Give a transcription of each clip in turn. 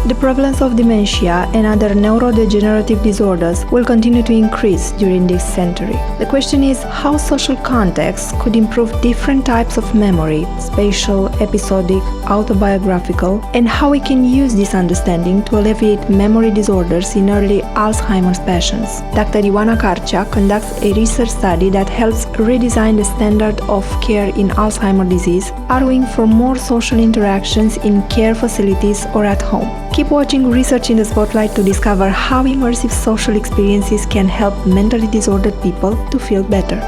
The prevalence of dementia and other neurodegenerative disorders will continue to increase during this century. The question is how social contexts could improve different types of memory, spatial, episodic, autobiographical, and how we can use this understanding to alleviate memory disorders in early Alzheimer's patients. Dr. Ioana Carcea conducts a research study that helps redesign the standard of care in Alzheimer's disease, arguing for more social interactions in care facilities or at home. Keep watching Research in the Spotlight to discover how immersive social experiences can help mentally disordered people to feel better.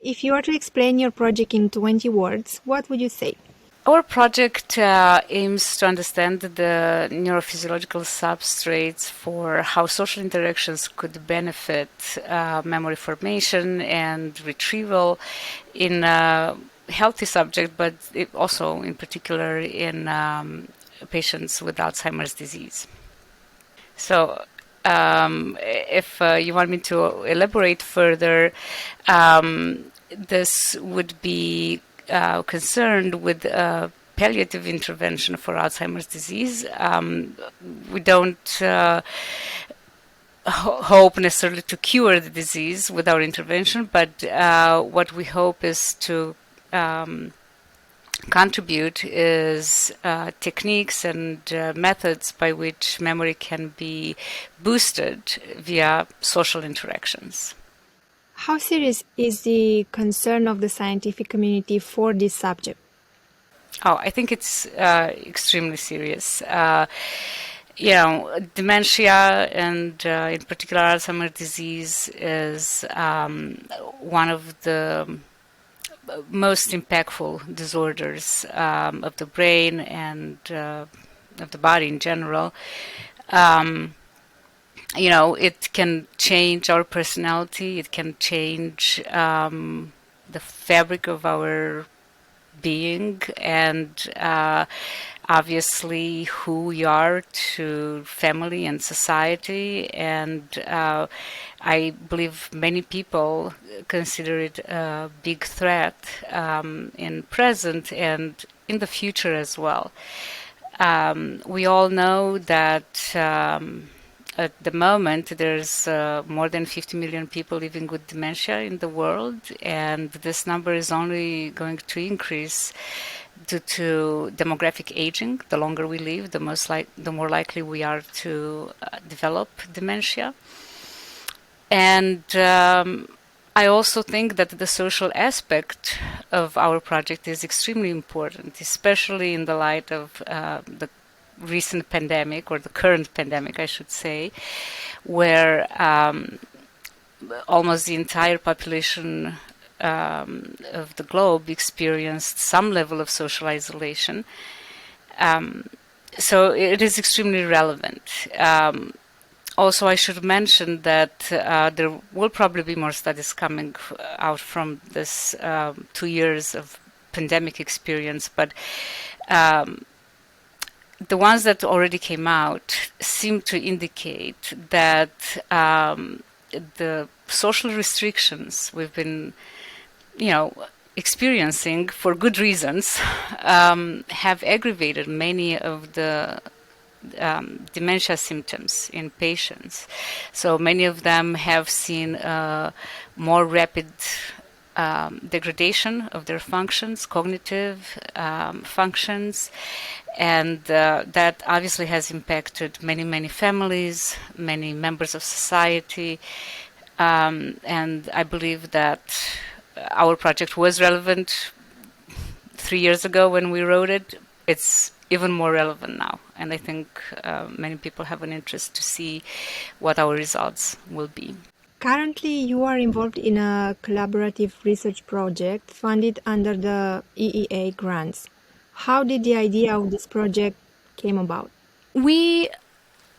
If you were to explain your project in 20 words, what would you say? Our project aims to understand the neurophysiological substrates for how social interactions could benefit memory formation and retrieval in healthy subject, but also in particular in patients with Alzheimer's disease. So if you want me to elaborate further, this would be concerned with palliative intervention for Alzheimer's disease. We don't hope necessarily to cure the disease with our intervention, but what we hope is to contribute is techniques and methods by which memory can be boosted via social interactions. How serious is the concern of the scientific community for this subject? Oh, I think it's extremely serious. Dementia and in particular Alzheimer's disease is one of the most impactful disorders of the brain and of the body in general. It can change our personality, it can change the fabric of our being and obviously who we are to family and society, and I believe many people consider it a big threat in present and in the future as well. We all know that at the moment there's more than 50 million people living with dementia in the world, and this number is only going to increase due to demographic aging. The longer we live, the more likely we are to develop dementia. And I also think that the social aspect of our project is extremely important, especially in the light of the recent pandemic, or the current pandemic, I should say, where almost the entire population of the globe experienced some level of social isolation. So it is extremely relevant. Also, I should mention that there will probably be more studies coming out from this 2 years of pandemic experience, but the ones that already came out seem to indicate that the social restrictions we've been, experiencing for good reasons have aggravated many of the dementia symptoms in patients. So many of them have seen more rapid degradation of their functions, cognitive functions, and that obviously has impacted many families, many members of society, and I believe that our project was relevant 3 years ago when we wrote it. It's even more relevant now, and I think many people have an interest to see what our results will be. Currently, you are involved in a collaborative research project funded under the EEA grants. How did the idea of this project came about? We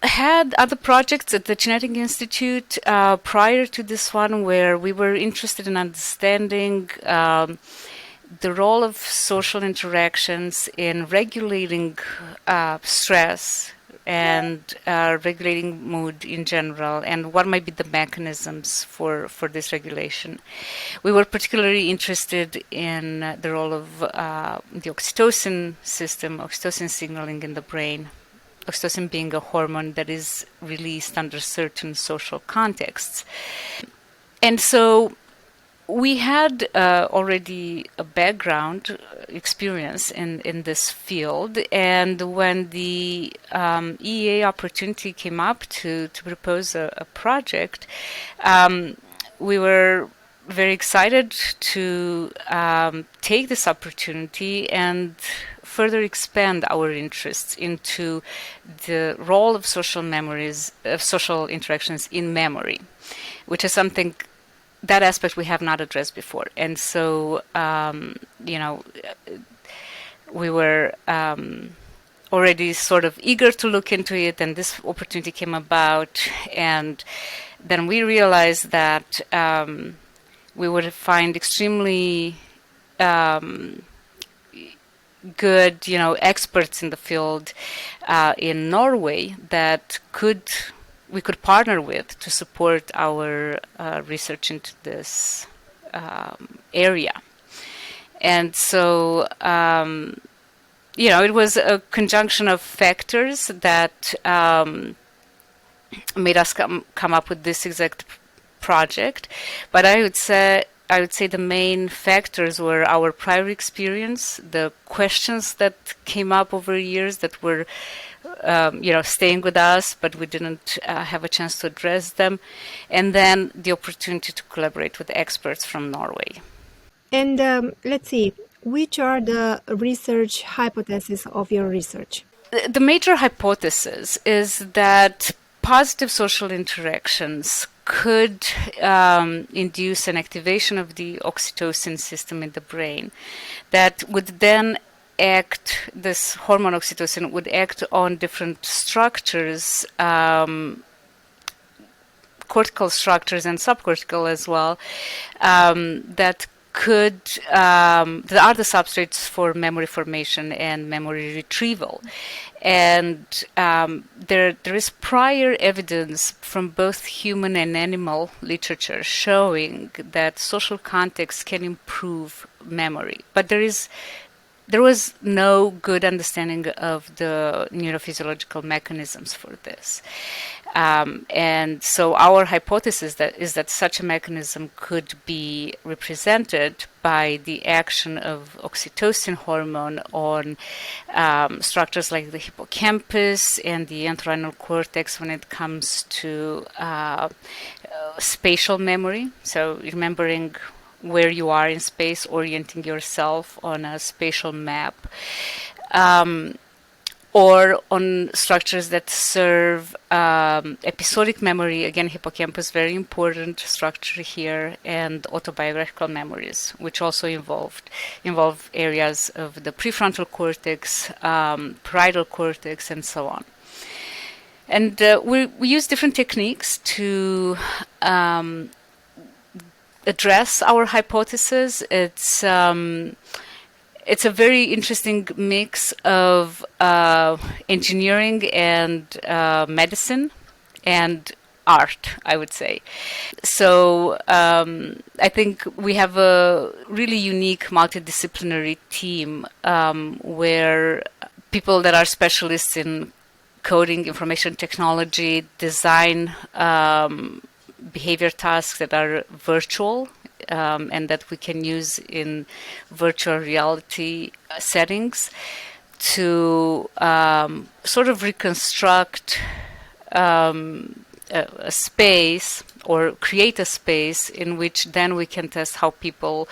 had other projects at the Genetic Institute prior to this one, where we were interested in understanding the role of social interactions in regulating stress, and regulating mood in general, and what might be the mechanisms for this regulation. We were particularly interested in the role of the oxytocin system, oxytocin signaling in the brain, oxytocin being a hormone that is released under certain social contexts. And so we had already a background experience in this field, and when the EEA opportunity came up to propose a project, we were very excited to take this opportunity and further expand our interests into the role of social memories, of social interactions in memory, which is something, that aspect we have not addressed before. And so, we were already sort of eager to look into it, and this opportunity came about. And then we realized that we would find extremely good, experts in the field in Norway that we could partner with to support our research into this area. And so, it was a conjunction of factors that made us come up with this exact project. But I would say the main factors were our prior experience, the questions that came up over years that were staying with us, but we didn't have a chance to address them, and then the opportunity to collaborate with experts from Norway. And let's see, which are the research hypotheses of your research? The major hypothesis is that positive social interactions could induce an activation of the oxytocin system in the brain that would then this hormone oxytocin would act on different structures, cortical structures and subcortical as well, that are the substrates for memory formation and memory retrieval. And there is prior evidence from both human and animal literature showing that social context can improve memory. But there was no good understanding of the neurophysiological mechanisms for this. And so our hypothesis is that such a mechanism could be represented by the action of oxytocin hormone on structures like the hippocampus and the entorhinal cortex when it comes to spatial memory. So remembering where you are in space, orienting yourself on a spatial map, or on structures that serve episodic memory, again, hippocampus, very important structure here, and autobiographical memories, which also involve areas of the prefrontal cortex, parietal cortex, and so on. And we use different techniques to address our hypothesis. It's a very interesting mix of engineering and medicine and art, I would say. So I think we have a really unique multidisciplinary team where people that are specialists in coding, information technology, design, behavior tasks that are virtual and that we can use in virtual reality settings to sort of reconstruct a space or create a space in which then we can test how people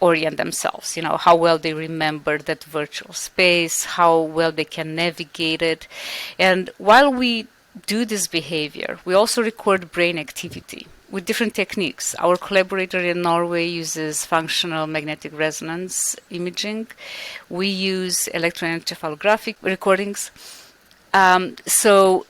orient themselves, how well they remember that virtual space, how well they can navigate it. And while we do this behavior, we also record brain activity with different techniques. Our collaborator in Norway uses functional magnetic resonance imaging. We use electroencephalographic recordings. So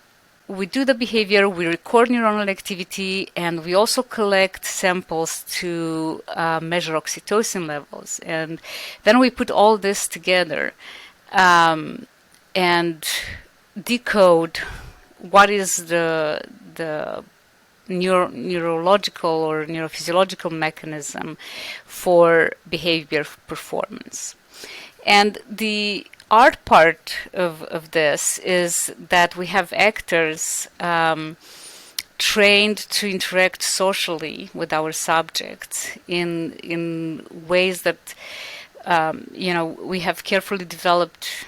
we do the behavior, we record neuronal activity, and we also collect samples to measure oxytocin levels. And then we put all this together and decode what is the neurological or neurophysiological mechanism for behavior performance. And the art part of this is that we have actors trained to interact socially with our subjects in ways that we have carefully developed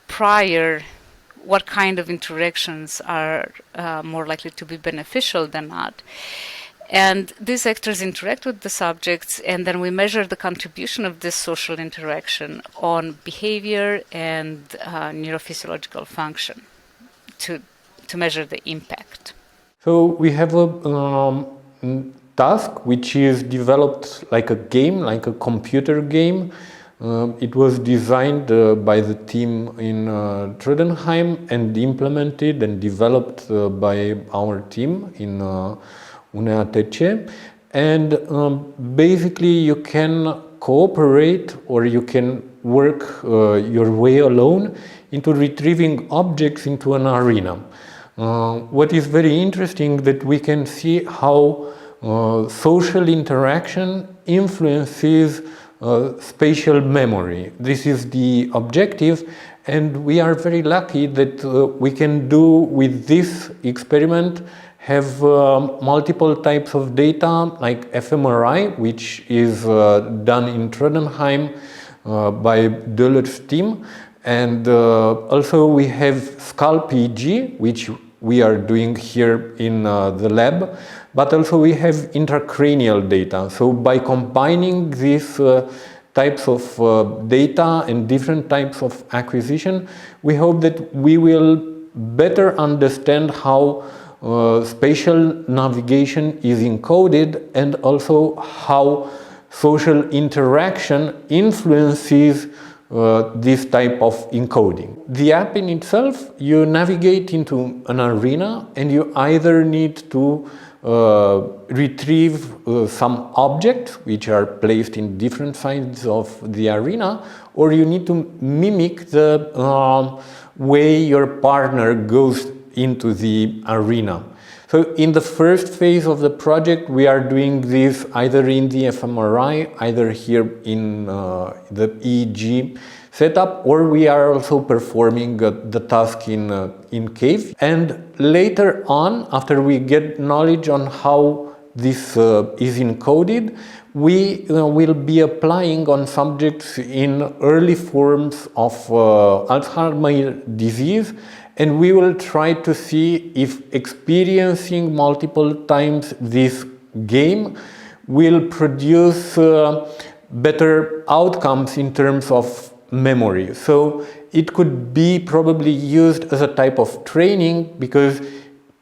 prior what kind of interactions are more likely to be beneficial than not. And these actors interact with the subjects, and then we measure the contribution of this social interaction on behavior and neurophysiological function to measure the impact. So we have a task which is developed like a game, like a computer game. It was designed by the team in Trondheim and implemented and developed by our team in UNEATC. And basically you can cooperate or you can work your way alone into retrieving objects into an arena. What is very interesting that we can see how social interaction influences spatial memory. This is the objective, and we are very lucky that we can do with this experiment have multiple types of data like fMRI, which is done in Trondheim by Döller's team, and also we have skull PEG, which we are doing here in the lab, but also we have intracranial data. So by combining these types of data and different types of acquisition, we hope that we will better understand how spatial navigation is encoded and also how social interaction influences this type of encoding. The app in itself, you navigate into an arena and you either need to retrieve some objects which are placed in different sides of the arena, or you need to mimic the way your partner goes into the arena. So in the first phase of the project, we are doing this either in the fMRI, either here in the EEG setup, or we are also performing the task in cave. And later on, after we get knowledge on how this is encoded, we will be applying on subjects in early forms of Alzheimer's disease, and we will try to see if experiencing multiple times this game will produce better outcomes in terms of memory. So it could be probably used as a type of training because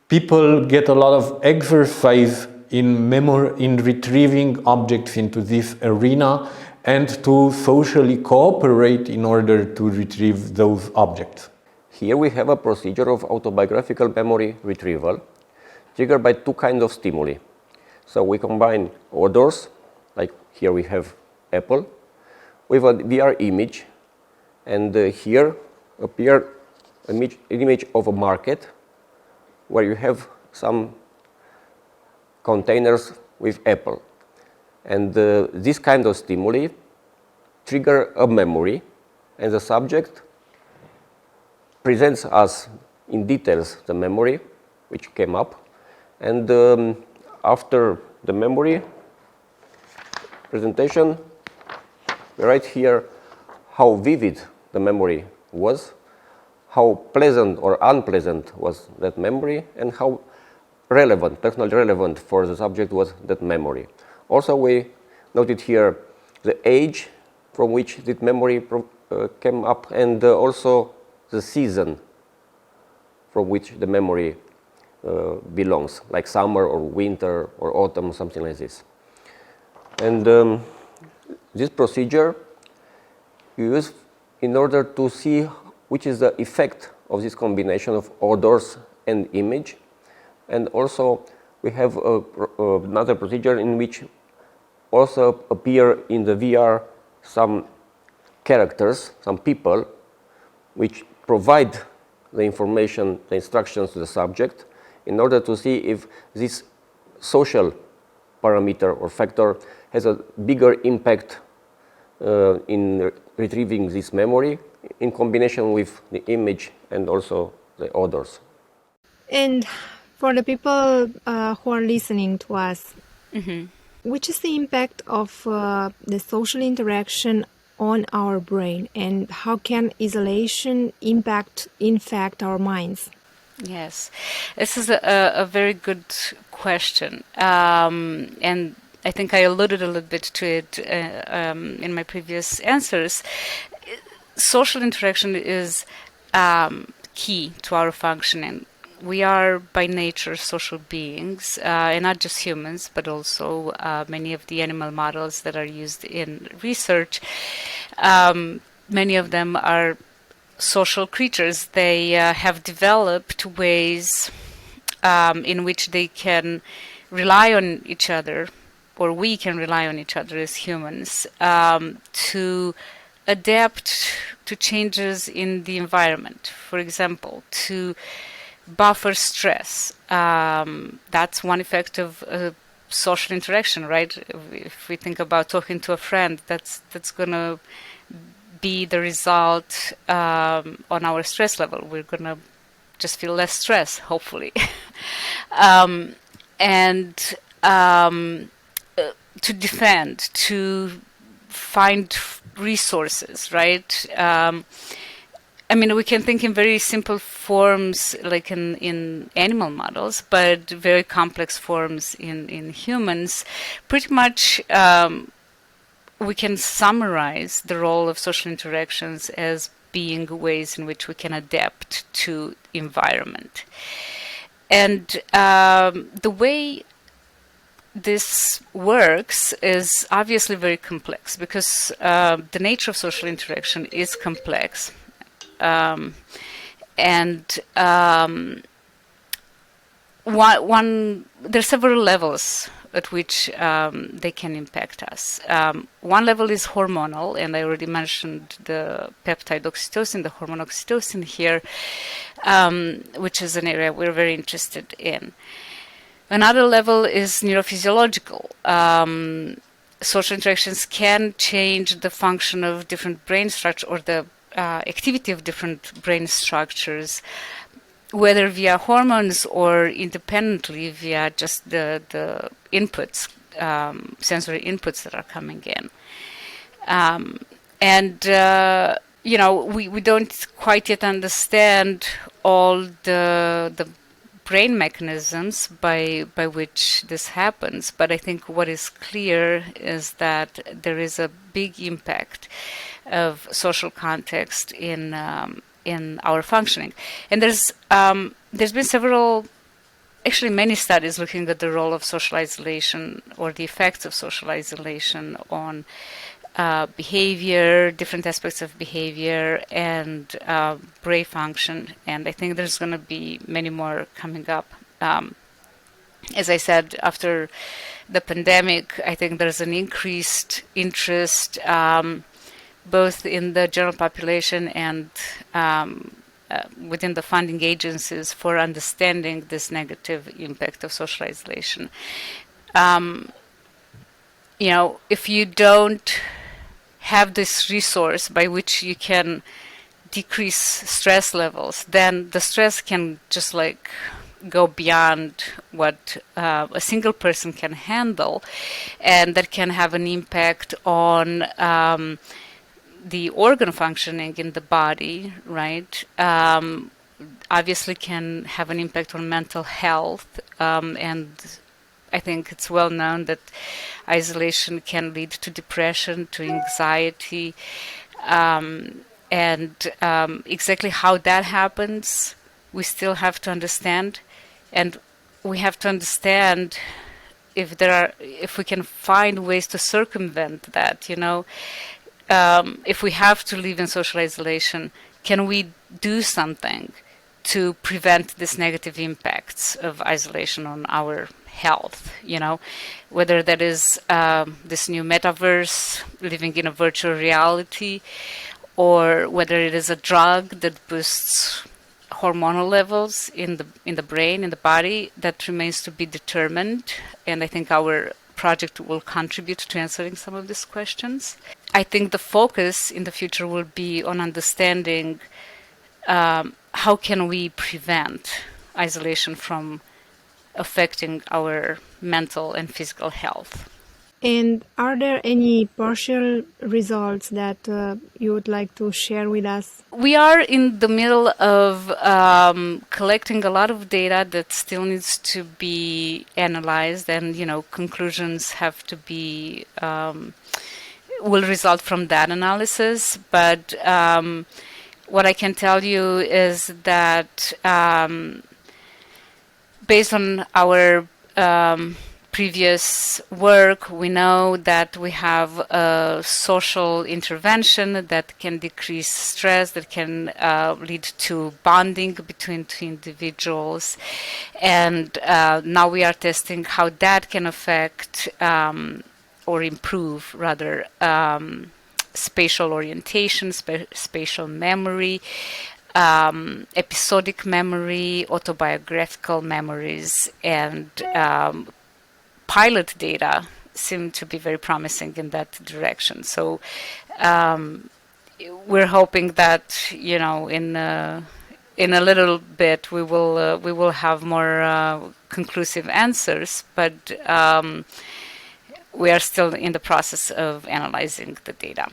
people get a lot of exercise in retrieving objects into this arena and to socially cooperate in order to retrieve those objects. Here we have a procedure of autobiographical memory retrieval triggered by two kinds of stimuli. So we combine odors, like here we have apple, with a VR image, and here appear an image of a market where you have some containers with apple. And this kind of stimuli trigger a memory, and the subject presents us in details the memory which came up, and after the memory presentation, we write here how vivid the memory was, how pleasant or unpleasant was that memory, and how relevant, personally relevant for the subject was that memory. Also, we noted here the age from which that memory came up, and also the season from which the memory belongs, like summer or winter or autumn, something like this. And this procedure you use in order to see which is the effect of this combination of odors and image. And also we have another procedure in which also appear in the VR some characters, some people, which provide the information, the instructions to the subject in order to see if this social parameter or factor has a bigger impact in retrieving this memory in combination with the image and also the odors. And for the people who are listening to us, which is the impact of the social interaction on our brain, and how can isolation impact, in fact, our minds? Yes, this is a very good question, and I think I alluded a little bit to it in my previous answers. Social interaction is key to our functioning. We are by nature social beings, and not just humans, but also many of the animal models that are used in research. Many of them are social creatures. They have developed ways in which they can rely on each other, or we can rely on each other as humans, to adapt to changes in the environment. For example, to buffer stress. That's one effect of social interaction, right? If we think about talking to a friend, that's going to be the result on our stress level. We're going to just feel less stress, hopefully. And to defend, to find resources, right? I mean, we can think in very simple forms, like in animal models, but very complex forms in humans. Pretty much, we can summarize the role of social interactions as being ways in which we can adapt to environment. And the way this works is obviously very complex, because the nature of social interaction is complex. There are several levels at which they can impact us. One level is hormonal, and I already mentioned the peptide oxytocin, the hormone oxytocin here, which is an area we're very interested in. Another level is neurophysiological. Social interactions can change the function of different brain structures, or the activity of different brain structures, whether via hormones or independently via just the inputs, sensory inputs that are coming in. We don't quite yet understand all the brain mechanisms by which this happens, but I think what is clear is that there is a big impact of social context in our functioning. And there's been many studies looking at the role of social isolation, or the effects of social isolation on behavior, different aspects of behavior, and brain function. And I think there's going to be many more coming up. As I said, after the pandemic, I think there's an increased interest both in the general population and within the funding agencies for understanding this negative impact of social isolation. If you don't have this resource by which you can decrease stress levels, then the stress can just go beyond what a single person can handle, and that can have an impact on the organ functioning in the body, right? Obviously can have an impact on mental health, and I think it's well known that isolation can lead to depression, to anxiety, and exactly how that happens, we still have to understand. And we have to understand if we can find ways to circumvent that, if we have to live in social isolation, can we do something to prevent these negative impacts of isolation on our health, whether that is this new metaverse, living in a virtual reality, or whether it is a drug that boosts hormonal levels in the brain, in the body, that remains to be determined. And I think our project will contribute to answering some of these questions. I think the focus in the future will be on understanding how can we prevent isolation from affecting our mental and physical health. And are there any partial results that you would like to share with us? We are in the middle of collecting a lot of data that still needs to be analyzed, and conclusions have to be will result from that analysis. But what I can tell you is that based on our previous work, we know that we have a social intervention that can decrease stress, that can lead to bonding between two individuals. And now we are testing how that can affect or improve, rather, spatial orientation, spatial memory, episodic memory, autobiographical memories, and pilot data seem to be very promising in that direction. So we're hoping that in a little bit we will have more conclusive answers, but we are still in the process of analyzing the data.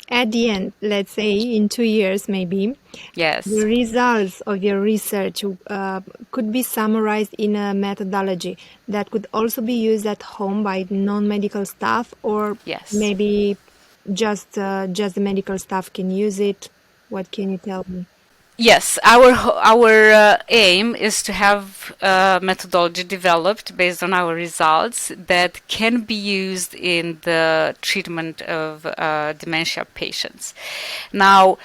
At the end, let's say in 2 years maybe, Yes. the results of your research could be summarized in a methodology that could also be used at home by non-medical staff, or Yes. maybe just the medical staff can use it. What can you tell me? Yes, our aim is to have a methodology developed based on our results that can be used in the treatment of dementia patients. Now,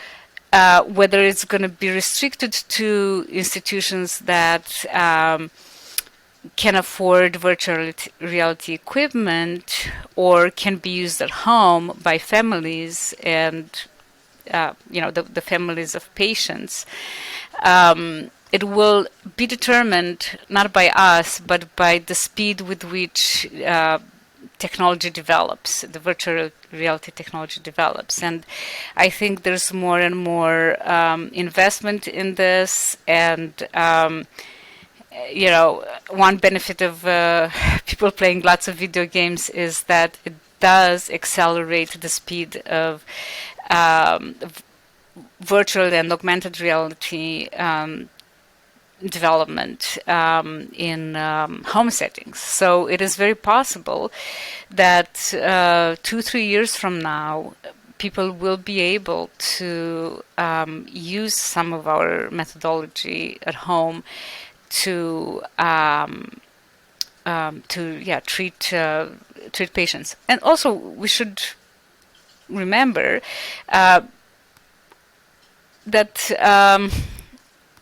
whether it's going to be restricted to institutions that can afford virtual reality equipment, or can be used at home by families and the families of patients, it will be determined not by us, but by the speed with which technology develops, the virtual reality technology develops. And I think there's more and more investment in this, and one benefit of people playing lots of video games is that it does accelerate the speed of virtual and augmented reality development in home settings. So it is very possible that 2-3 years from now, people will be able to use some of our methodology at home to treat patients. And also, we should remember that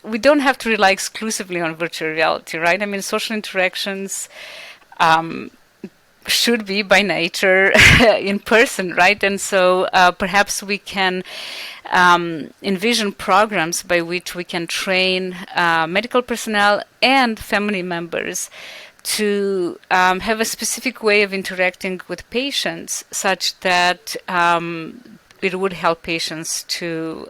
we don't have to rely exclusively on virtual reality, right? I mean, social interactions should be by nature in person, right? And so perhaps we can envision programs by which we can train medical personnel and family members to have a specific way of interacting with patients, such that it would help patients to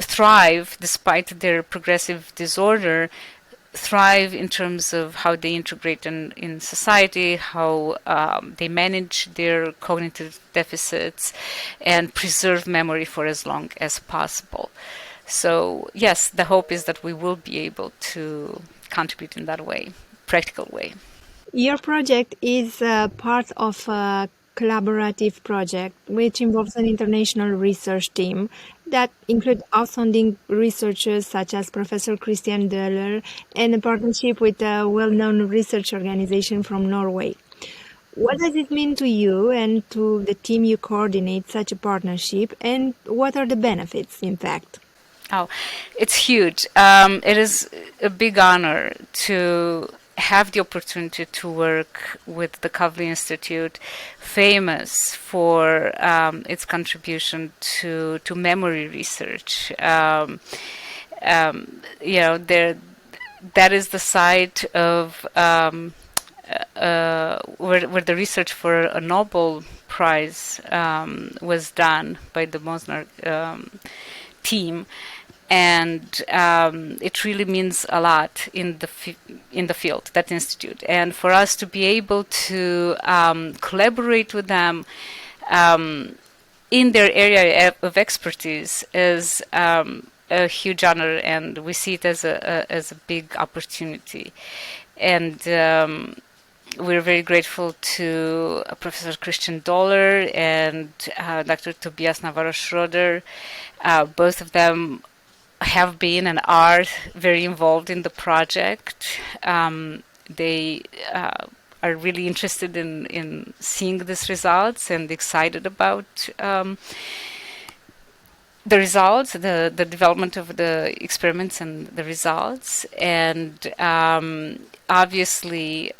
thrive despite their progressive disorder, thrive in terms of how they integrate in society, how they manage their cognitive deficits, and preserve memory for as long as possible. So yes, the hope is that we will be able to contribute in that way, practical way. Your project is part of a collaborative project which involves an international research team that includes outstanding researchers such as Professor Christian Döhler, and a partnership with a well-known research organization from Norway. What does it mean to you and to the team you coordinate such a partnership, and what are the benefits, in fact? Oh, it's huge. It is a big honor to have the opportunity to work with the Kavli Institute, famous for its contribution to memory research. That is the site of where the research for a Nobel Prize was done by the Mosner team, and it really means a lot in the field, that institute. And for us to be able to collaborate with them in their area of expertise is a huge honor, and we see it as a big opportunity. And we're very grateful to Professor Christian Doller and Dr. Tobias Navarro-Schroeder. Both of them have been and are very involved in the project. They are really interested in seeing these results and excited about the results, the development of the experiments and the results. And obviously,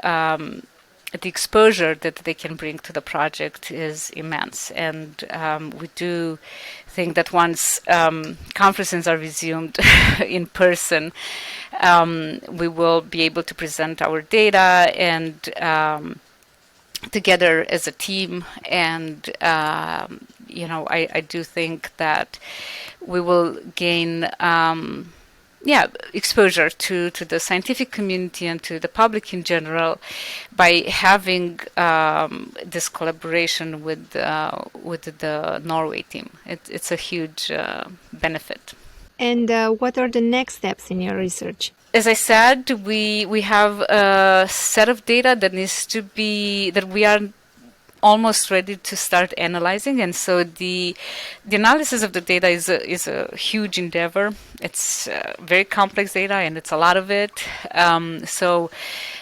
the exposure that they can bring to the project is immense. And we do think that once conferences are resumed in person, we will be able to present our data and together as a team. And I do think that we will gain exposure to the scientific community and to the public in general by having this collaboration with the Norway team. It's a huge benefit. And what are the next steps in your research? As I said, we have a set of data that we are almost ready to start analyzing, and so the analysis of the data is a huge endeavor. It's very complex data, and it's a lot of it. So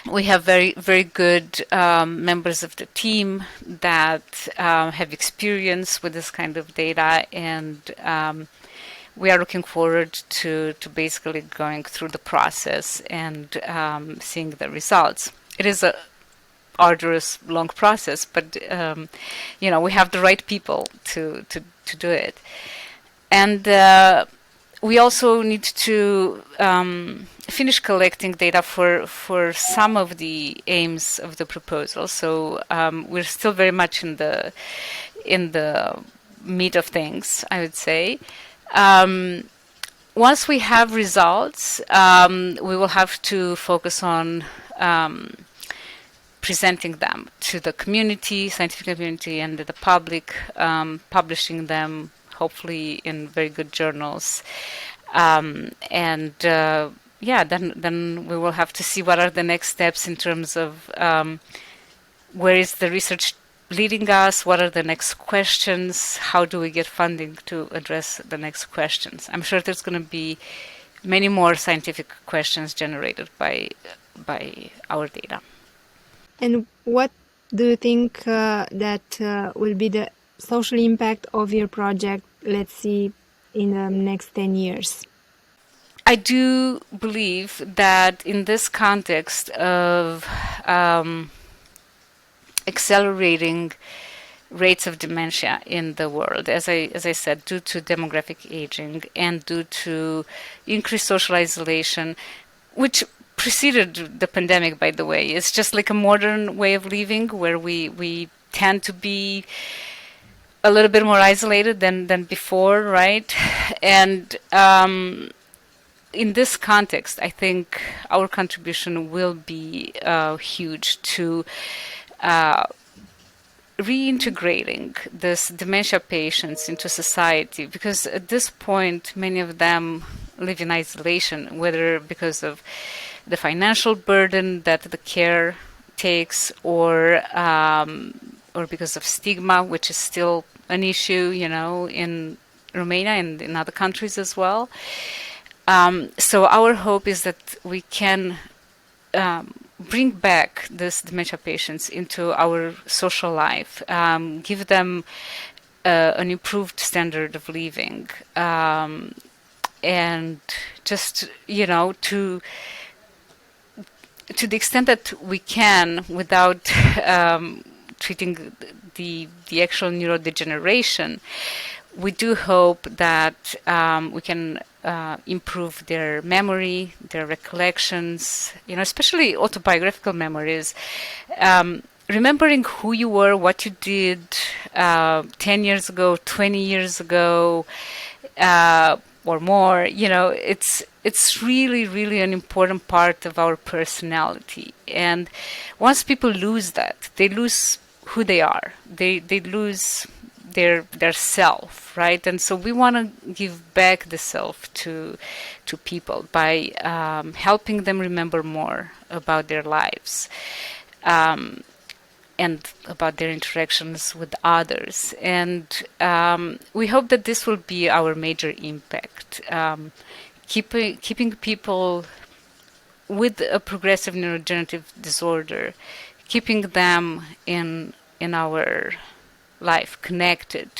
we have very, very good members of the team that have experience with this kind of data, and we are looking forward to basically going through the process and seeing the results. It is a arduous, long process, but we have the right people to do it. And we also need to finish collecting data for some of the aims of the proposal. So we're still very much in the meat of things, I would say. Once we have results, we will have to focus on presenting them to the community, scientific community, and the public, publishing them hopefully in very good journals. Then we will have to see what are the next steps in terms of where is the research leading us, what are the next questions, how do we get funding to address the next questions. I'm sure there's going to be many more scientific questions generated by our data. And what do you think that will be the social impact of your project, let's see, in the next 10 years? I do believe that in this context of accelerating rates of dementia in the world, as I said, due to demographic aging and due to increased social isolation, which preceded the pandemic, by the way. It's just like a modern way of living where we tend to be a little bit more isolated than before, right? And in this context, I think our contribution will be huge to reintegrating this dementia patients into society, because at this point, many of them live in isolation, whether because of the financial burden that the care takes, or because of stigma, which is still an issue, in Romania and in other countries as well. So our hope is that we can bring back these dementia patients into our social life, give them an improved standard of living, and just, to to the extent that we can, without treating the actual neurodegeneration, we do hope that we can improve their memory, their recollections, especially autobiographical memories. Remembering who you were, what you did 10 years ago, 20 years ago, or more, it's really, really an important part of our personality. And once people lose that, they lose who they are. They lose their self, right? And so we want to give back the self to people by helping them remember more about their lives. And about their interactions with others. And we hope that this will be our major impact. Keeping people with a progressive neurodegenerative disorder, keeping them in our life connected,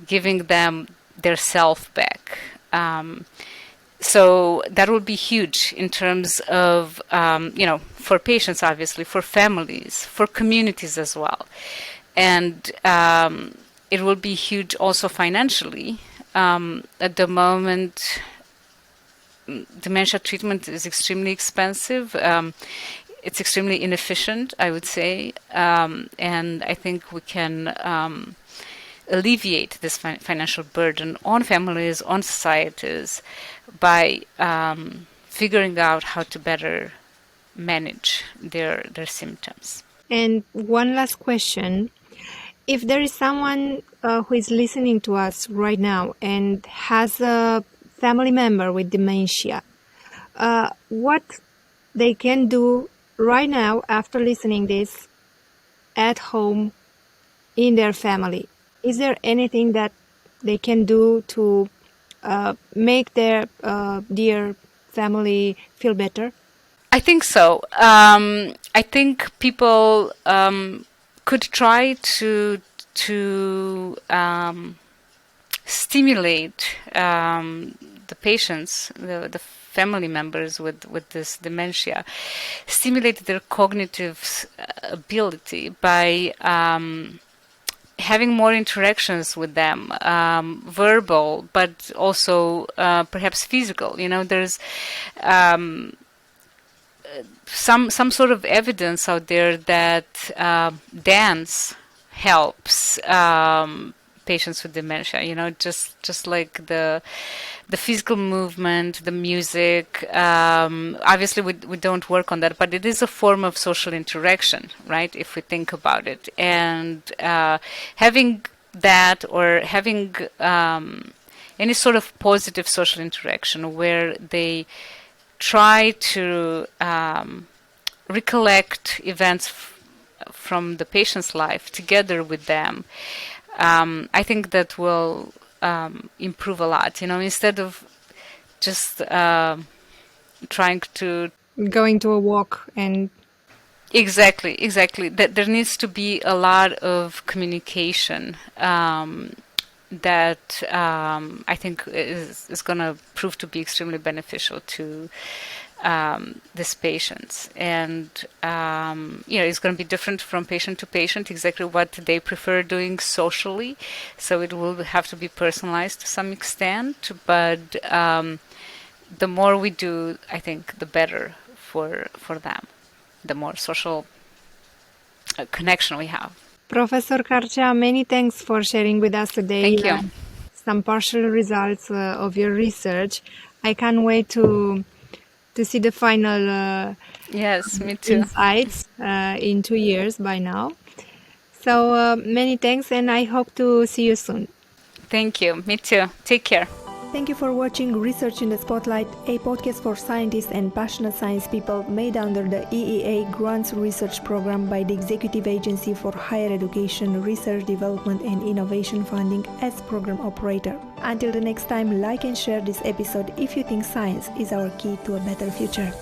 giving them their self back. So that will be huge in terms of, for patients, obviously, for families, for communities as well. And it will be huge also financially. At the moment, dementia treatment is extremely expensive. It's extremely inefficient, I would say. And I think we can alleviate this financial burden on families, on societies, by figuring out how to better manage their symptoms. And one last question. If there is someone who is listening to us right now and has a family member with dementia, what they can do right now after listening this at home in their family? Is there anything that they can do to make their dear family feel better? I think so. I think people could try to stimulate the patients, the family members with this dementia, stimulate their cognitive ability by having more interactions with them, verbal, but also perhaps physical. There's some sort of evidence out there that dance helps patients with dementia. Just like the physical movement, the music. Obviously, we don't work on that, but it is a form of social interaction, right? If we think about it, and having that, or having any sort of positive social interaction where they try to recollect events from the patient's life together with them, I think that will improve a lot. Instead of just trying to going to a walk and exactly. That there needs to be a lot of communication that I think is going to prove to be extremely beneficial to these patients. And it's going to be different from patient to patient, exactly what they prefer doing socially. So it will have to be personalized to some extent. But the more we do, I think, the better for them, the more social connection we have. Professor Carcea, many thanks for sharing with us today. Thank you. Some partial results of your research. I can't wait to see the final yes, me too. insights in 2 years by now. So many thanks, and I hope to see you soon. Thank you. Me too. Take care. Thank you for watching Research in the Spotlight, a podcast for scientists and passionate science people made under the EEA Grants Research Programme by the Executive Agency for Higher Education, Research, Development and Innovation Funding as program operator. Until the next time, like and share this episode if you think science is our key to a better future.